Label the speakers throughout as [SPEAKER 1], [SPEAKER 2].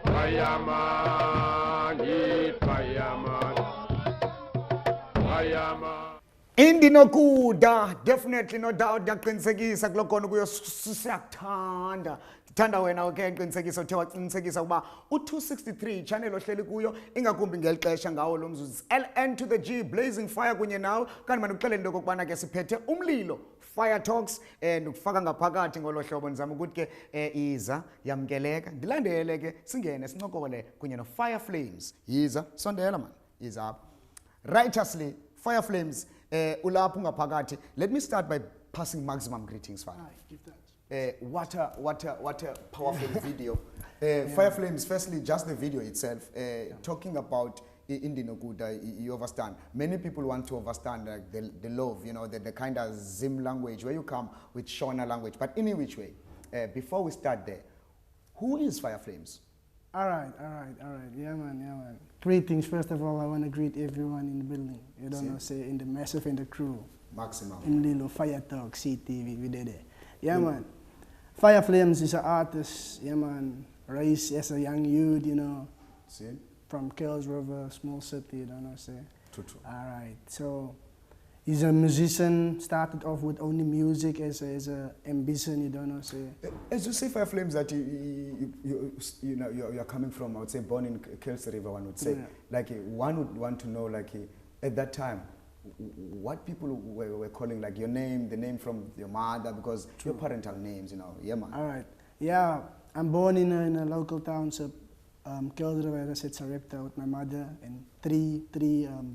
[SPEAKER 1] Fireman, heat fireman. Fireman.
[SPEAKER 2] Indinokuda, definitely no doubt ndiyaqinisekisa kulokona kuyo siyakuthanda. Ndithanda wena ke qinisekisa uthe waqinisekisa ukuba u263 channel ohleli kuyo ingakumbi ngelixesha ngawo lo mzuzu LN to the G blazing fire kunye nawe kanti mandikuxelele into okokubana ke siphethe Umlilo Fire Talks ndikufaka ngaphakathi ngolo hlobo ndizama ukuthi ke iza yamkeleka ndilandele ke singene sincokole kunye no FireFlames yiza sondela man yiza apha righteously FireFlames ulapho ngaphakathi. Let me start by passing maximum greetings, Father.
[SPEAKER 3] Give that.
[SPEAKER 2] What a powerful video. FireFlames, firstly, just the video itself, talking about Indinokuda, you understand. Many people want to understand like, the love, you know, the kind of Zim language, where you come with Shona language. But in which way? Before we start there, who is FireFlames?
[SPEAKER 3] All right. Yeah, man. Greetings. First of all, I want to greet everyone in the building. You don't know, say, in the massive and the crew.
[SPEAKER 2] Maximum.
[SPEAKER 3] Umlilo Fire Talks, CTV, we did it. Yeah, man. FireFlames is an artist, yeah, man. Raised as a young youth, you know.
[SPEAKER 2] See?
[SPEAKER 3] From Kells River, small city, you don't know, say.
[SPEAKER 2] True.
[SPEAKER 3] All right. So, he's a musician, started off with only music as a ambition, you don't know, say.
[SPEAKER 2] As you say, FireFlames, that you know you're coming from, I would say, born in Kells River, one would say.
[SPEAKER 3] Yeah.
[SPEAKER 2] Like one would want to know, like at that time, what people were calling like your name, the name from your mother, because your parental names, you know. Yeah, man.
[SPEAKER 3] All right. Yeah, I'm born in a local township, Kells River, as I said, Sarepta, with my mother and three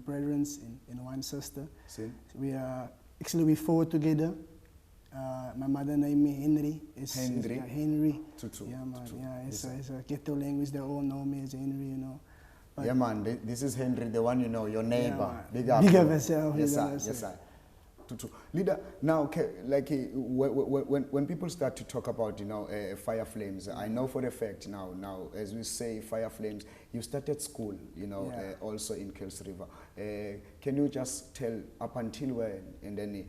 [SPEAKER 3] brethren and one sister.
[SPEAKER 2] See?
[SPEAKER 3] We four together. My mother named me Henry.
[SPEAKER 2] Henry?
[SPEAKER 3] Henry.
[SPEAKER 2] True.
[SPEAKER 3] Yeah, man.
[SPEAKER 2] True.
[SPEAKER 3] Yeah, it's a ghetto language. They all know me as Henry, you know. But
[SPEAKER 2] yeah, man. This is Henry, the one you know, your neighbor.
[SPEAKER 3] Yeah, big up yourself.
[SPEAKER 2] Yes, sir. True. Leader, now, okay, like when people start to talk about, you know, FireFlames, I know for a fact now, as we say FireFlames, you started school, you know, also in Kells River. Can you just tell up until when, and then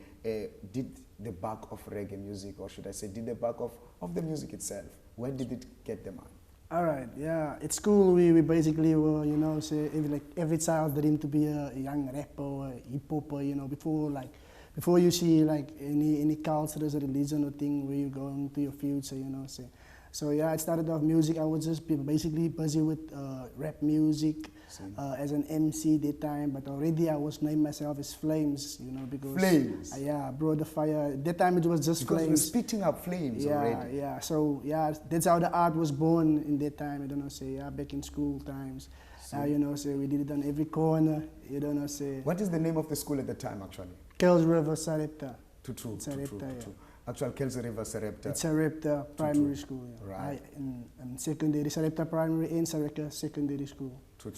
[SPEAKER 2] did the back of reggae music, or should I say, did the back of the music itself, where did it get them on?
[SPEAKER 3] All right, yeah. At school, we basically were, you know, say every child dream to be a young rapper or hip hopper, you know, before you see like any culture as a religion or thing where you go into your future, you know, say. So yeah, I started off music. I was just basically busy with rap music as an MC that time, but already I was named myself as Flames, you know, because
[SPEAKER 2] Flames.
[SPEAKER 3] I brought the fire. That time it was just
[SPEAKER 2] because
[SPEAKER 3] Flames.
[SPEAKER 2] We're spitting up flames already.
[SPEAKER 3] Yeah. So yeah, that's how the art was born in that time. You don't know, say back in school times. You know, say we did it on every corner. You don't know, say.
[SPEAKER 2] What is the name of the school at the time, actually?
[SPEAKER 3] Kells River, Sarepta.
[SPEAKER 2] True.
[SPEAKER 3] Yeah.
[SPEAKER 2] Actual Kells River, Sarepta.
[SPEAKER 3] It's Sarepta Primary School. Yeah.
[SPEAKER 2] Right.
[SPEAKER 3] And secondary, Sarepta Primary and Sarepta Secondary School.
[SPEAKER 2] True.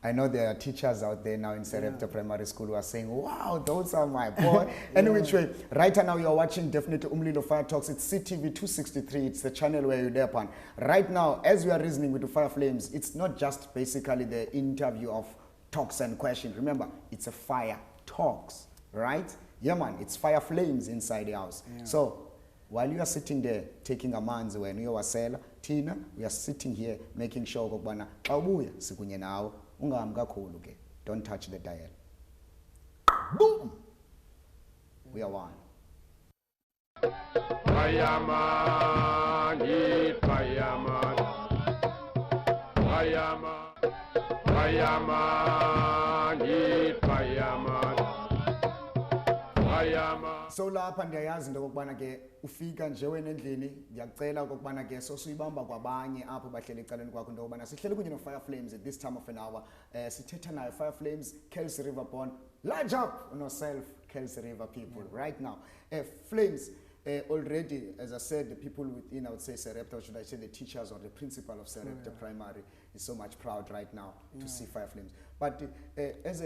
[SPEAKER 2] I know there are teachers out there now in Sarepta Primary School who are saying, wow, those are my boy. Which way, right now you're watching definitely Umlilo Fire Talks. It's CTV 263. It's the channel where you're there upon. Right now, as we are reasoning with the FireFlames, it's not just basically the interview of talks and questions. Remember, it's a Fire Talks, right? Yeah, man, it's FireFlames inside the house. Yeah. So, while you are sitting there taking a man's when you are selling, Tina, we are sitting here making sure that don't touch the dial. Boom! We are one.
[SPEAKER 1] Fireman, heat fireman. Fireman, heat fireman.
[SPEAKER 2] So lapha ndiyayazi into okubana ke ufika nje wena endlini ngiyacela okubana ke sosuyibamba kwabanye apho bahleli ecaleni kwakho into okubana sihleli kunye no FireFlames at this time of an hour sithetha nayo FireFlames Kells River born large up on yourself Kells River people right now Flames already, as I said, the people within, I would say, Sarepta, or should I say the teachers or the principal of Sarepta Primary is so much proud right now to see FireFlames. But as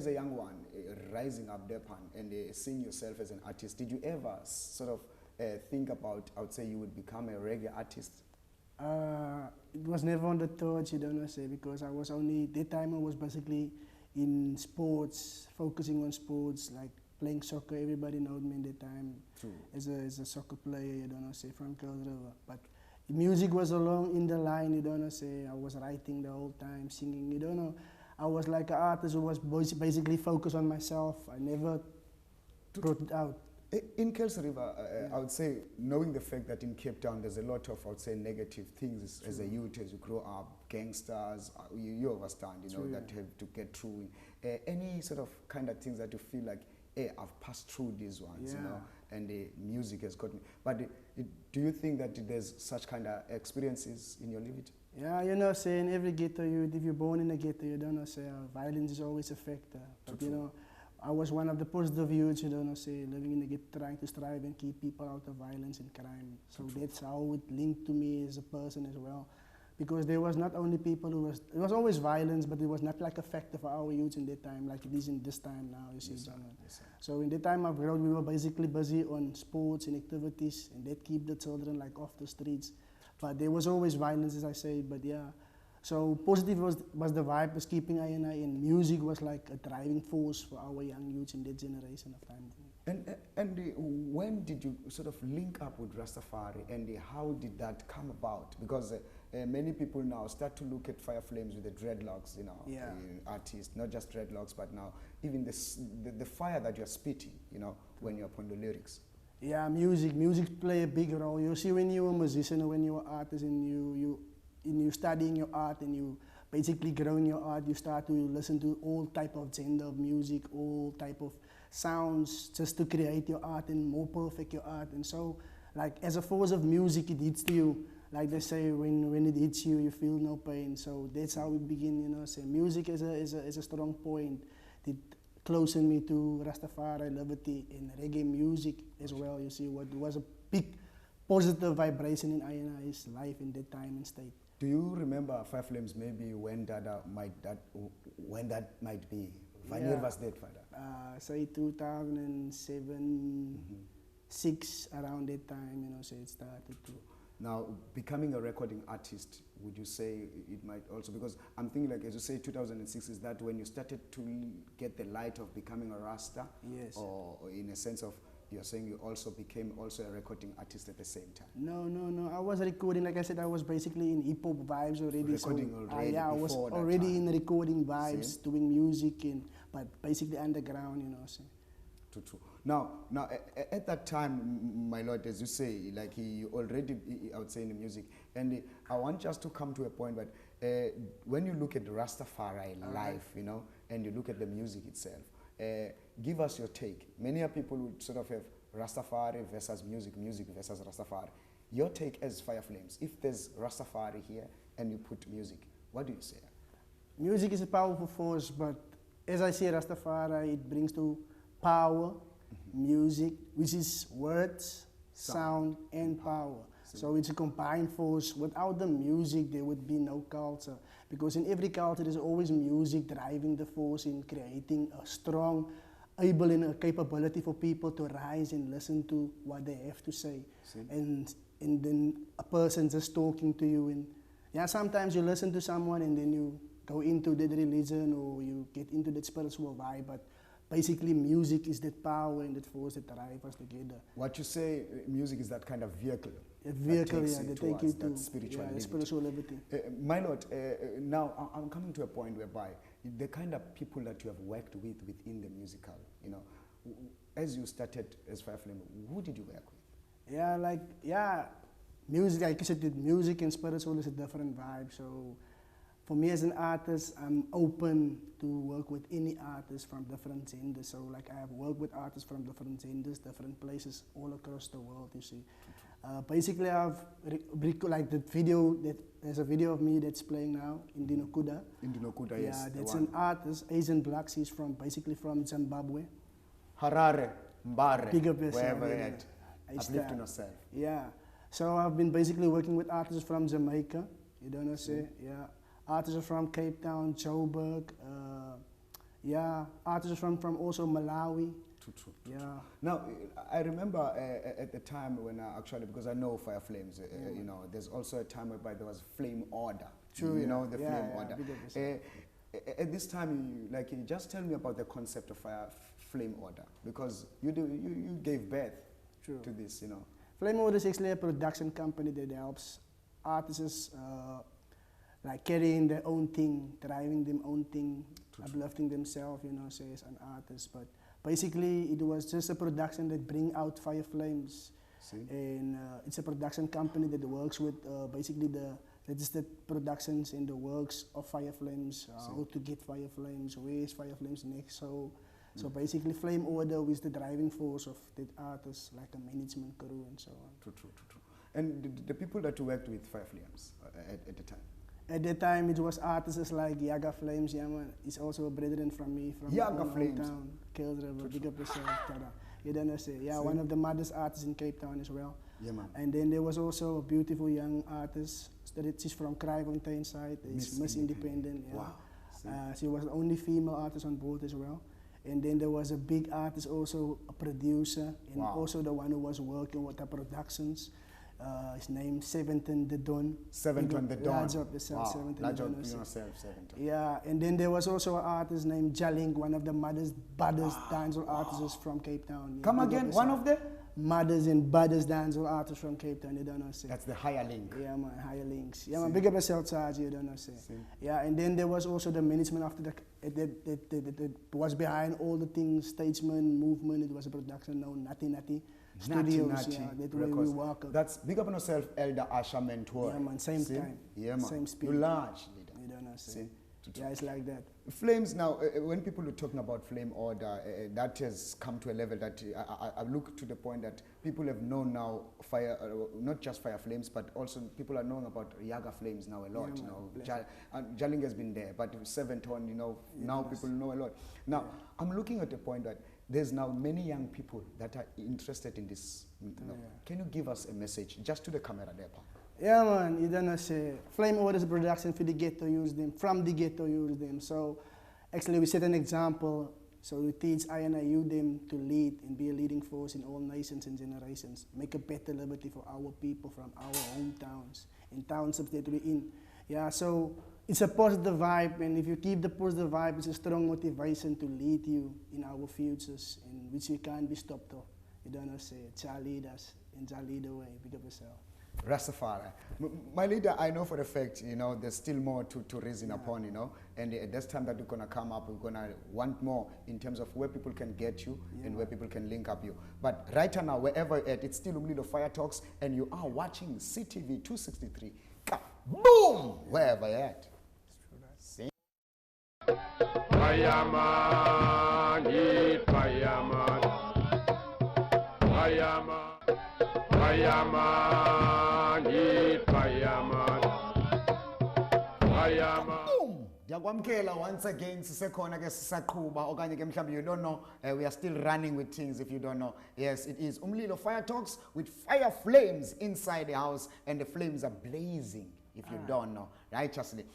[SPEAKER 2] a young one, rising up there and seeing yourself as an artist, did you ever sort of think about, I would say, you would become a reggae artist?
[SPEAKER 3] It was never on the thoughts, you don't know, say, because I was only, that time I was basically in sports, focusing on sports, like playing soccer. Everybody knowed me in that time as a soccer player, you don't know, say, from Kells River. But music was along in the line, you don't know, say, I was writing the whole time, singing, you don't know. I was like an artist who was basically focused on myself. I never brought it out.
[SPEAKER 2] In Kelso River, I would say, knowing the fact that in Cape Town there's a lot of, I would say, negative things as a youth, as you grow up, gangsters, you understand, you know, that have to get through. Any sort of kind of things that you feel like, hey, I've passed through these ones, you know, and the music has got me. But do you think that there's such kind of experiences in your living?
[SPEAKER 3] Yeah, you know, say in every ghetto, if you're born in a ghetto, you don't know, say, violence is always a factor. But you know, I was one of the positive youths, you know, say, living in the ghetto, trying to strive and keep people out of violence and crime. So that's how it linked to me as a person as well. Because there was not only people who was, it was always violence, but it was not like a factor for our youth in that time, like it is in this time now, you see. So in that time of growth, we were basically busy on sports and activities, and that keep the children like off the streets. But there was always violence, as I say, but yeah. So positive was the vibe, was keeping I, and music was like a driving force for our young youths in that generation of time.
[SPEAKER 2] And when did you sort of link up with Rastafari, and how did that come about? Because many people now start to look at FireFlames with the dreadlocks, you know, artists, not just dreadlocks, but now even the fire that you're spitting, you know, when you're upon the lyrics.
[SPEAKER 3] Yeah, music play a big role. You see, when you're a musician or when you're an artist and you studying your art and you basically growing your art, you start to listen to all type of genre of music, all type of sounds, just to create your art and more perfect your art. And so, like, as a force of music, it hits you. Like they say, when it hits you, you feel no pain. So that's how we begin, you know. Say music is a strong point. It closing me to Rastafari, liberty, and reggae music as well. You see, what was a big positive vibration in INI's life in that time and state.
[SPEAKER 2] Do you remember FireFlames maybe when that might be? Wanneer was that, Father?
[SPEAKER 3] Say 2007, 6, around that time, you know, so it started to.
[SPEAKER 2] Now, becoming a recording artist, would you say it might also, because I'm thinking like, as you say, 2006, is that when you started to get the light of becoming a Rasta?
[SPEAKER 3] Yes.
[SPEAKER 2] Or in a sense of, you're saying you also became also a recording artist at the same time?
[SPEAKER 3] No. I was recording, like I said, I was basically in hip-hop vibes already.
[SPEAKER 2] Recording already
[SPEAKER 3] yeah, I was already in recording vibes, doing music, but basically underground, you know. So.
[SPEAKER 2] True. Now, at that time, my lord, as you say, like he already, I would say, in the music, and I want us to come to a point, but when you look at the Rastafari life, you know, and you look at the music itself, give us your take. Many people would sort of have Rastafari versus music versus Rastafari. Your take as FireFlames, if there's Rastafari here and you put music, what do you say?
[SPEAKER 3] Music is a powerful force, but as I say, Rastafari, it brings to power, music, which is words, sound, and power. So it's a combined force. Without the music, there would be no culture. Because in every culture, there's always music driving the force in creating a strong, able and a capability for people to rise and listen to what they have to say. And then a person just talking to you. And yeah, sometimes you listen to someone and then you go into that religion or you get into that spiritual vibe. But basically, music is that power and that force that drives us together.
[SPEAKER 2] What you say, music is that kind of vehicle.
[SPEAKER 3] A vehicle, that take you to
[SPEAKER 2] spiritual liberty. My lord, now I'm coming to a point whereby the kind of people that you have worked with within the musical, you know, as you started as FireFlame, who did you work with?
[SPEAKER 3] Music, like you said, music and spiritual is a different vibe. So for me as an artist, I'm open to work with any artist from different genders. So like I have worked with artists from different genders, different places all across the world, you see. Basically I've, like the video, there's a video of me that's playing now in Dinokuda.
[SPEAKER 2] In Dinokuda, yes.
[SPEAKER 3] Yeah, that's an artist, Asian Black, he's basically from Zimbabwe.
[SPEAKER 2] Harare, Mbare,
[SPEAKER 3] Big up yourself,
[SPEAKER 2] wherever you're at. Uplifting yourself.
[SPEAKER 3] Yeah. So I've been basically working with artists from Jamaica, you don't know, say, yeah. Artists from Cape Town, Joburg, artists from also Malawi.
[SPEAKER 2] True.
[SPEAKER 3] Yeah.
[SPEAKER 2] Now, I remember at the time when actually, because I know FireFlames, you know, there's also a time whereby there was Flame Order. True. You know, the Flame Order. At this time, you just tell me about the concept of Flame Order, because you gave birth to this, you know.
[SPEAKER 3] Flame Order is actually a production company that helps artists like carrying their own thing, driving their own thing, uplifting themselves, you know, say as an artist. But basically, it was just a production that bring out FireFlames. And it's a production company that works with basically the registered productions in the works of FireFlames, how to get FireFlames, where is FireFlames next. So basically Flame Order is the driving force of the artists, like a management crew and so on.
[SPEAKER 2] True. And the people that you worked with FireFlames at the time?
[SPEAKER 3] At that time, it was artists like Yaga Flames, yeah man. It's also a brethren from me, from
[SPEAKER 2] Yaga
[SPEAKER 3] my
[SPEAKER 2] Flames.
[SPEAKER 3] hometown, Kills River, big up yourself, tada. You don't know, say, yeah, one of the maddest artists in Cape Town as well.
[SPEAKER 2] Yeah, man.
[SPEAKER 3] And then there was also a beautiful young artist, she's from Kraaifontein side, it's Miss Independent. Yeah.
[SPEAKER 2] Wow.
[SPEAKER 3] She was the only female artist on board as well. And then there was a big artist, also a producer, and also the one who was working with the productions. His name Seventon the Don.
[SPEAKER 2] Seventon the Don.
[SPEAKER 3] Large up yourself, Seventon the Don.
[SPEAKER 2] Seventon.
[SPEAKER 3] Yeah, and then there was also an artist named Jalink, one of the baddest dancehall artists from Cape Town.
[SPEAKER 2] Come again, one of the?
[SPEAKER 3] Maddest and baddest dancehall artists from Cape Town, you don't know, say.
[SPEAKER 2] That's the higher link.
[SPEAKER 3] Yeah, man, higher links. Yeah, man, big up yourself, Sarge, you don't know, say. Yeah, and then there was also the management after that was behind all the things, Statesman, movement, it was a production known Natty. Studios, yeah, that way we work.
[SPEAKER 2] That's big up on yourself, Elder Asha Mentor.
[SPEAKER 3] Yeah, man, same time.
[SPEAKER 2] Yeah, man.
[SPEAKER 3] Same speed.
[SPEAKER 2] You're large leader.
[SPEAKER 3] You don't know, say. Yeah, it's like that.
[SPEAKER 2] Flames now, when people are talking about Flame Order, that has come to a level that I look to the point that people have known now fire, not just Fire Flames, but also people are knowing about Yaga Flames now a lot.
[SPEAKER 3] Yeah,
[SPEAKER 2] you know, Jaling has been there, but Seventon, you know, now people know a lot. Now, I'm looking at the point that there's now many young people that are interested in this. You know. Can you give us a message just to the camera there, Papa?
[SPEAKER 3] Yeah, man, you don't know, say, Flame Orders production for the ghetto use them, from the ghetto use them. So, actually, we set an example. So, we teach I and you them to lead and be a leading force in all nations and generations. Make a better liberty for our people from our hometowns and townships that we're in. Yeah, so it's a positive vibe, and if you keep the positive vibe, it's a strong motivation to lead you in our futures, in which we can't be stopped off. You don't know, say, child lead us and child lead the way. Pick up yourself.
[SPEAKER 2] Rastafari. My leader, I know for a fact, you know, there's still more to reason upon, you know, and at this time that we're going to come up, we're going to want more in terms of where people can get you and where people can link up you. But right now, wherever you're at, it's still Umlilo Fire Talks, and you are watching CTV 263. Boom! Wherever you're at. See?
[SPEAKER 1] Fireman, heat fireman. Fireman. Fireman, heat fireman. Fireman.
[SPEAKER 2] Boom! Diyakwamkela once again sisekhona ke sisaqhuba okanye ke mhlawumbe you don't know we are still running with things if you don't know. Yes, it is Umlilo Fire Talks with Fire Flames inside the house, and the flames are blazing if you don't know, righteously.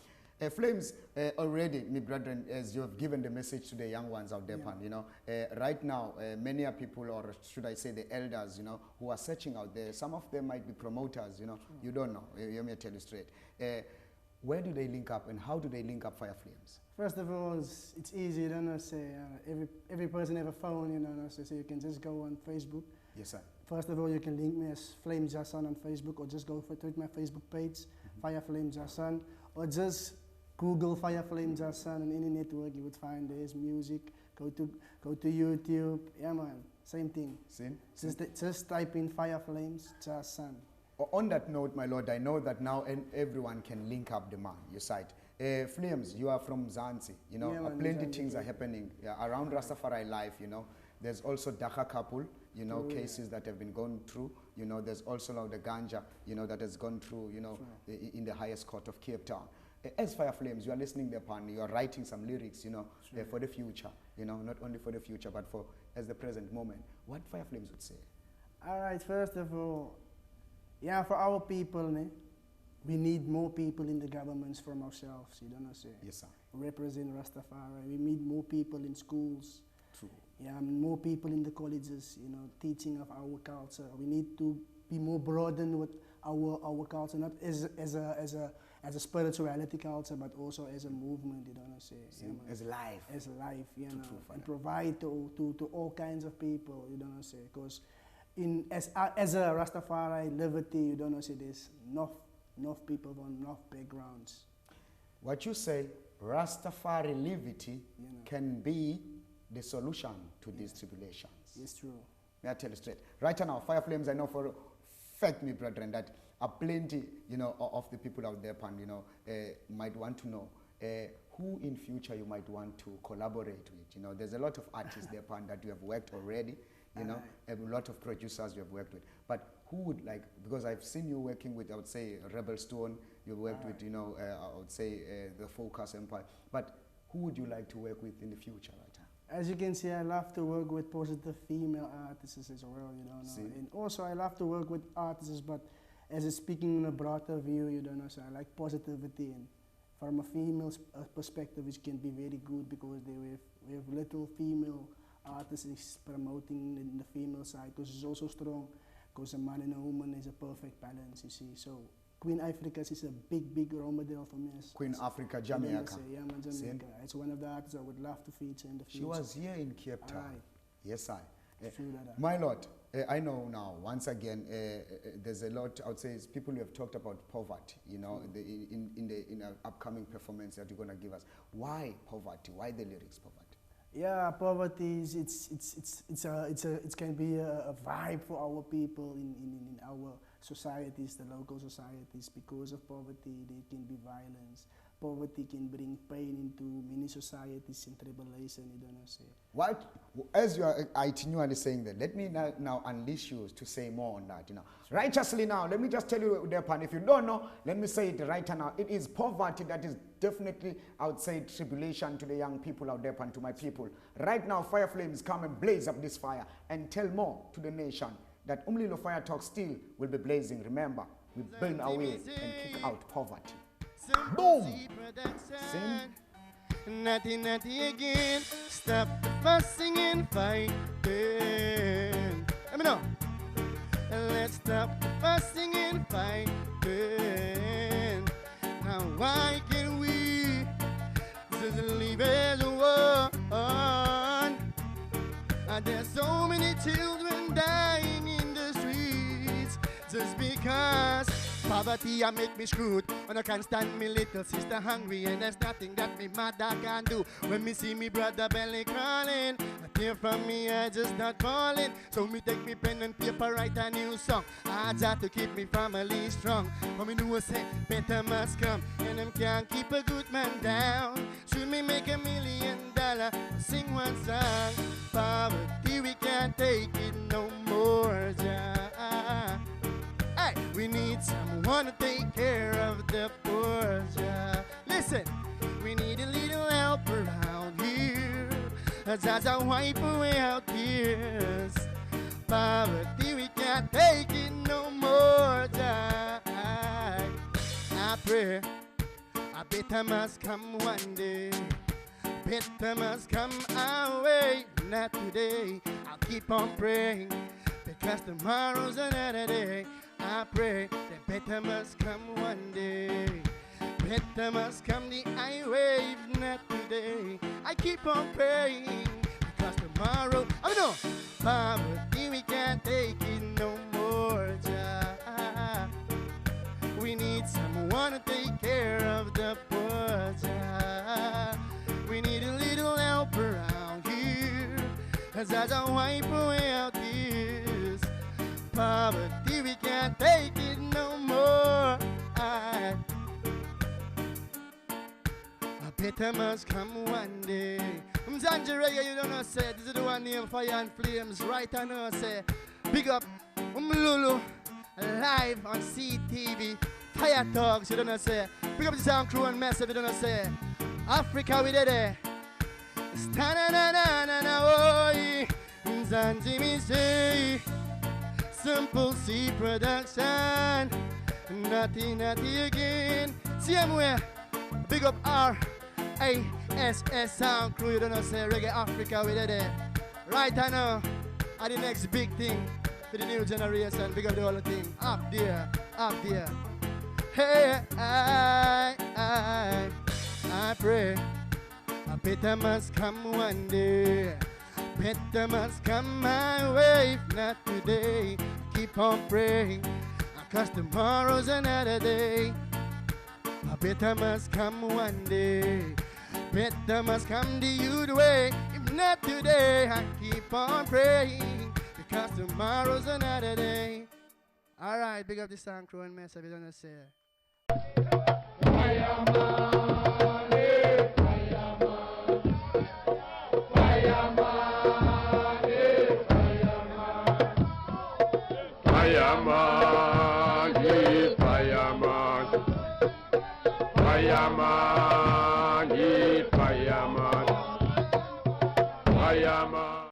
[SPEAKER 2] Flames, already, my brethren, as you have given the message to the young ones out there, you know, right now, many are people, or should I say the elders, you know, who are searching out there. Some of them might be promoters, you know, you don't know. Let me tell you straight. Where do they link up, and how do they link up Fire Flames?
[SPEAKER 3] First of all, it's easy, you don't know, say, every person have a phone, you know, so you can just go on Facebook.
[SPEAKER 2] Yes, sir.
[SPEAKER 3] First of all, you can link me as Flames Jason on Facebook, or just go to my Facebook page, Fire Flames Jason, or just Google Fire Flames Jason on any network, you would find there's music. Go to YouTube, yeah man, same thing. Just type in Fire Flames Jason.
[SPEAKER 2] On that note, my lord, I know that now everyone can link up the man, your site. Flames, you are from Zanzi, you know, plenty of things are happening around Rastafari life, you know. There's also Dhaka couple, you know, cases that have been gone through. You know, there's also now the ganja, you know, that has gone through, you know, in the highest court of Cape Town. As Fire Flames, you are listening upon, you are writing some lyrics, you know, for the future, you know, not only for the future, but for as the present moment. What Fire Flames would say?
[SPEAKER 3] All right, first of all, yeah, for our people, we need more people in the governments from ourselves, you don't know, say.
[SPEAKER 2] Yes, sir.
[SPEAKER 3] Represent Rastafari. We need more people in schools.
[SPEAKER 2] True.
[SPEAKER 3] Yeah, more people in the colleges, you know, teaching of our culture. We need to be more broadened with our culture, not as a spirituality culture, but also as a movement, you don't know, say.
[SPEAKER 2] As life.
[SPEAKER 3] As life, you know, and provide to all kinds of people, you don't know, say, because as a Rastafari liberty, you don't know, say, there's enough people from enough backgrounds.
[SPEAKER 2] What you say, Rastafari liberty
[SPEAKER 3] You know.
[SPEAKER 2] can be the solution to these tribulations.
[SPEAKER 3] It's true.
[SPEAKER 2] May I tell you straight? Right now, FireFlames, I know for a fact, me brethren, that are plenty, of the people out there, might want to know who in future you might want to collaborate with. There's a lot of artists there, that you have worked already, a lot of producers you have worked with. But who would because I've seen you working with, I would say, Rebel Stone, you worked with, I would say, the Focus Empire. But who would you like to work with in the future, right now?
[SPEAKER 3] As you can see, I love to work with positive female artists as well, And also, I love to work with artists, but as a speaking in a broader view, so I like positivity. And from a female's perspective, which can be very good because we have little female artists promoting the female side, because it's also strong, because a man and a woman is a perfect balance, you see. So Queen Africa is a big role model for me.
[SPEAKER 2] Queen Africa, Jamaica.
[SPEAKER 3] Yeah, man, Jamaica. It's one of the artists I would love to feature in the future.
[SPEAKER 2] She was here in Cape Town.
[SPEAKER 3] Right.
[SPEAKER 2] Yes, I.
[SPEAKER 3] True that.
[SPEAKER 2] My Lord, I know now, once again, there's a lot, I would say, people who have talked about poverty, in the upcoming performance that you're going to give us. Why poverty? Why the lyrics poverty?
[SPEAKER 3] Yeah, poverty is it can be a vibe for our people in our societies, the local societies. Because of poverty, there can be violence. Poverty can bring pain into many societies and tribulation, say.
[SPEAKER 2] What, as you are itinerally saying that, let me now unleash you to say more on that. Righteously now, let me just tell you, Depan, if you don't know, let me say it right now. It is poverty that is definitely, I would say, tribulation to the young people out there and to my people. Right now, FireFlames, come and blaze up this fire and tell more to the nation that Umlilo Fire Talks still will be blazing. Remember, we burn away and kick out poverty. Boom! Sing.
[SPEAKER 4] Natty again. Stop the fussing and fighting. Let me know. Let's stop the fussing and fighting. Now why can we just leave it alone? There's so many children dying in the streets just because poverty I make me screwed. And I can't stand me little sister hungry, and there's nothing that me mother can do. When me see me brother belly crawling, a tear from me I just not falling. So me take me pen and paper, write a new song. I got to keep me family strong. For me know say better must come, and them can't keep a good man down. Should me make $1 million, sing one song. Poverty we can't take it no more. Hey, we need someone to take care of the poor. Listen, we need a little help around here. As I wipe away our tears. Poverty, we can't take it no more. I pray, a better must come one day. Better must come our way, not today. I'll keep on praying, because tomorrow's another day. I pray that better must come one day. Better must come the highway, if not today. I keep on praying, because tomorrow, I know, poverty we can't take it no more. We need someone to take care of the poor. We need a little help around here, as I wipe away our tears. Poverty, we can't take it no more. I better must come one day. Zanjirega, you don't know, say, this is the one named Fire and Flames. Right, I know, say, big up Umlilo, live on CTV. Fire Talks, you don't know, say, big up the sound crew and massive, you don't know, say, Africa, we did it. Sta-na-na-na-na-na, oh, Zanjimi, say, Simple C production, natty again. See him where? Big up RASS sound crew. You don't know, say Reggae Africa, we did it. Right, I know. Are the next big thing for the new generation. Big up the whole thing. Up there, up there. Hey, I pray a better must come one day. Better must come my way, if not today. Keep on praying, 'cause tomorrow's another day. A better must come one day. Better must come to you the way. If not today, I keep on praying, because tomorrow's another day. All right, big up the sound crew and mess up. You don't say.
[SPEAKER 1] Fireman.